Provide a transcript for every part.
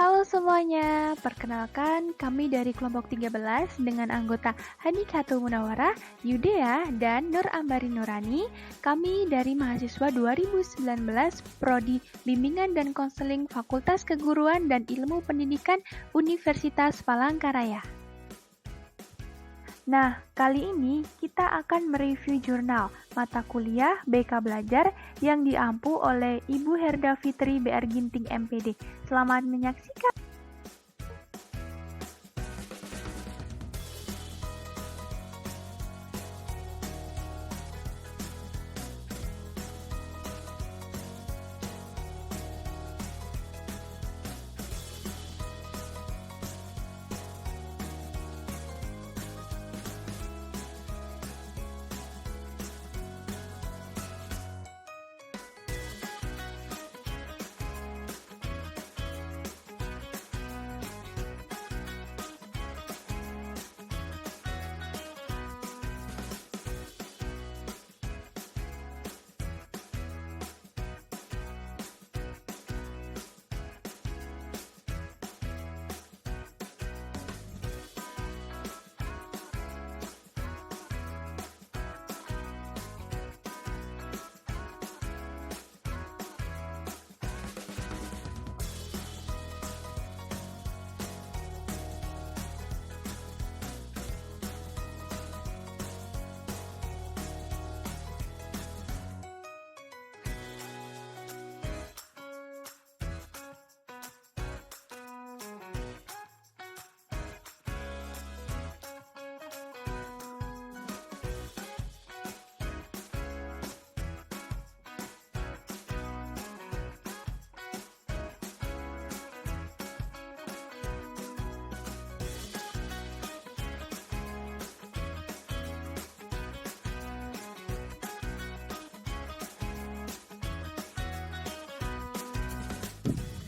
Halo semuanya, perkenalkan kami dari kelompok 13 dengan anggota Hanikatul Munawwarah, Yudea, dan Nur Ambari Nurani. Kami dari mahasiswa 2019 Prodi Bimbingan dan Konseling Fakultas Keguruan dan Ilmu Pendidikan Universitas Palangkaraya. Nah, kali ini kita akan mereview jurnal mata kuliah BK Belajar yang diampu oleh Ibu Herda Fitri BR Ginting MPD. Selamat menyaksikan.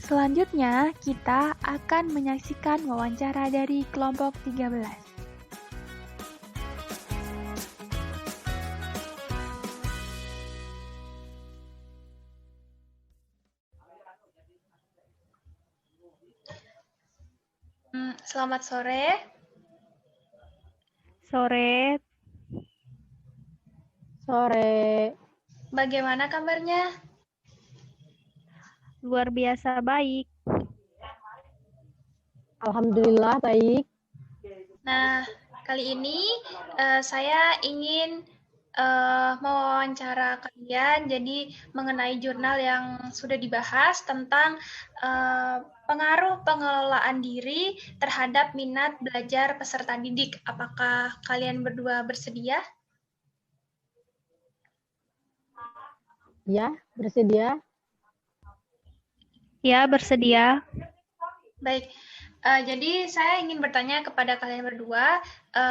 Selanjutnya, kita akan menyaksikan wawancara dari kelompok 13. Selamat sore. Sore. Bagaimana kabarnya? Luar biasa baik. Alhamdulillah baik. Nah, kali ini saya ingin mewawancara kalian jadi mengenai jurnal yang sudah dibahas tentang pengaruh pengelolaan diri terhadap minat belajar peserta didik. Apakah kalian berdua bersedia? Ya, bersedia. Ya, bersedia. Baik, jadi saya ingin bertanya kepada kalian berdua.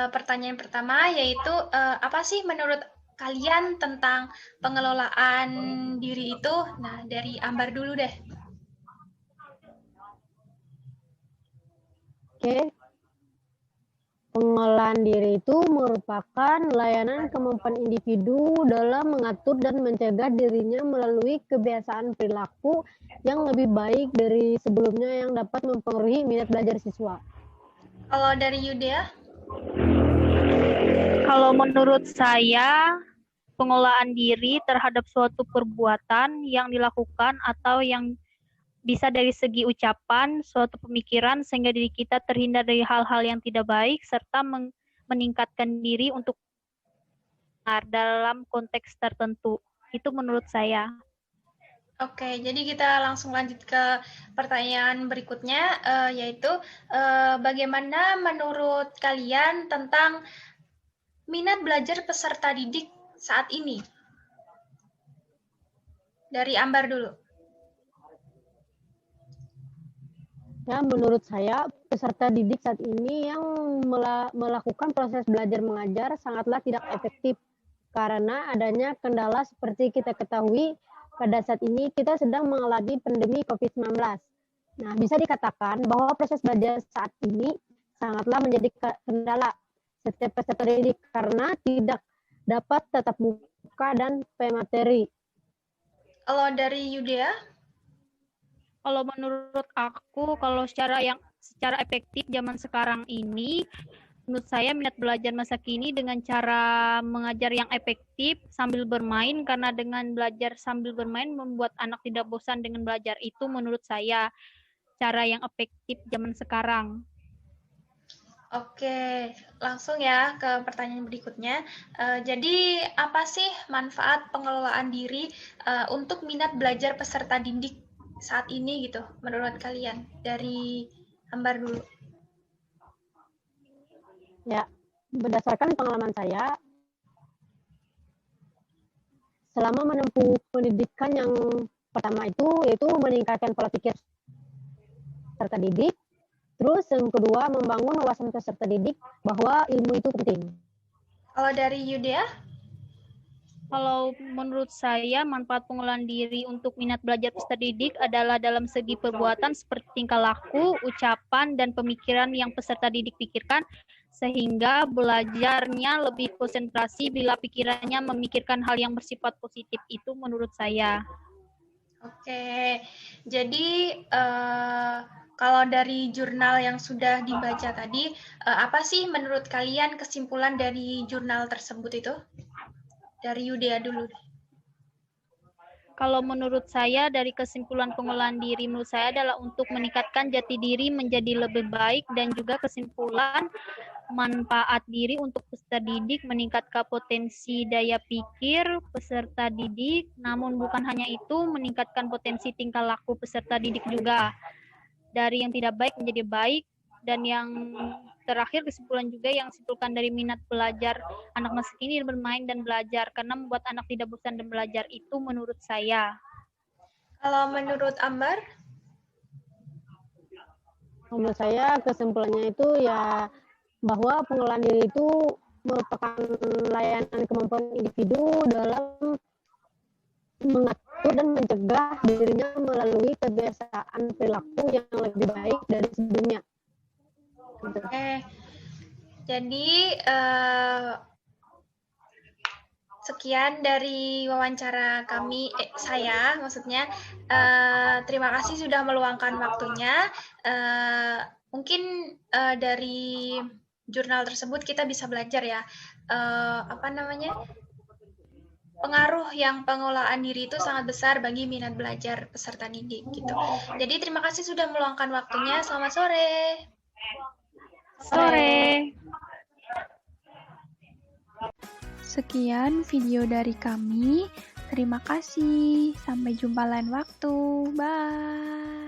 Pertanyaan pertama yaitu apa sih menurut kalian tentang pengelolaan diri itu? Nah, dari Ambar dulu deh. Oke. Pengelolaan diri itu merupakan layanan kemampuan individu dalam mengatur dan mencegah dirinya melalui kebiasaan perilaku yang lebih baik dari sebelumnya yang dapat mempengaruhi minat belajar siswa. Kalau dari Yudea? Kalau menurut saya, pengelolaan diri terhadap suatu perbuatan yang dilakukan atau yang bisa dari segi ucapan, suatu pemikiran, sehingga diri kita terhindar dari hal-hal yang tidak baik, serta meningkatkan diri untuk dalam konteks tertentu. Itu menurut saya. Oke, jadi kita langsung lanjut ke pertanyaan berikutnya, yaitu bagaimana menurut kalian tentang minat belajar peserta didik saat ini? Dari Ambar dulu. Ya, menurut saya peserta didik saat ini yang melakukan proses belajar mengajar sangatlah tidak efektif karena adanya kendala seperti kita ketahui pada saat ini kita sedang mengalami pandemi COVID-19. Nah, bisa dikatakan bahwa proses belajar saat ini sangatlah menjadi kendala setiap peserta didik karena tidak dapat tatap muka dan materi. Kalau dari Yudea? Kalau menurut aku, kalau secara efektif zaman sekarang ini, menurut saya minat belajar masa kini dengan cara mengajar yang efektif sambil bermain, karena dengan belajar sambil bermain membuat anak tidak bosan dengan belajar, itu menurut saya cara yang efektif zaman sekarang. Oke, langsung ya ke pertanyaan berikutnya. Jadi, apa sih manfaat pengelolaan diri untuk minat belajar peserta didik saat ini gitu, menurut kalian? Dari Ambar dulu. Ya, berdasarkan pengalaman saya, selama menempuh pendidikan yang pertama itu yaitu meningkatkan pola pikir peserta didik, terus yang kedua membangun wawasan peserta didik bahwa ilmu itu penting. Kalau dari Yudea? Kalau menurut saya, manfaat pengelolaan diri untuk minat belajar peserta didik adalah dalam segi perbuatan seperti tingkah laku, ucapan, dan pemikiran yang peserta didik pikirkan, sehingga belajarnya lebih konsentrasi bila pikirannya memikirkan hal yang bersifat positif. Itu menurut saya. Oke, jadi kalau dari jurnal yang sudah dibaca tadi, apa sih menurut kalian kesimpulan dari jurnal tersebut itu? Dari Yudea dulu. Kalau menurut saya, dari kesimpulan pengelolaan diri menurut saya adalah untuk meningkatkan jati diri menjadi lebih baik, dan juga kesimpulan manfaat diri untuk peserta didik meningkatkan potensi daya pikir peserta didik, namun bukan hanya itu, meningkatkan potensi tingkah laku peserta didik juga. Dari yang tidak baik menjadi baik, dan yang terakhir kesimpulan juga yang simpulkan dari minat belajar anak masa kini bermain dan belajar, karena membuat anak tidak bosan dan belajar, itu menurut saya. Kalau menurut Ambar? Menurut saya kesimpulannya itu ya bahwa pengelolaan diri itu merupakan layanan kemampuan individu dalam mengatur dan mencegah dirinya melalui kebiasaan perilaku yang lebih baik dari sebelumnya. Oke, jadi sekian dari wawancara kami, saya maksudnya. Terima kasih sudah meluangkan waktunya. Mungkin dari jurnal tersebut kita bisa belajar ya, pengaruh yang pengelolaan diri itu sangat besar bagi minat belajar peserta didik gitu. Jadi terima kasih sudah meluangkan waktunya. Selamat sore. Sore. Sekian video dari kami. Terima kasih. Sampai jumpa lain waktu. Bye.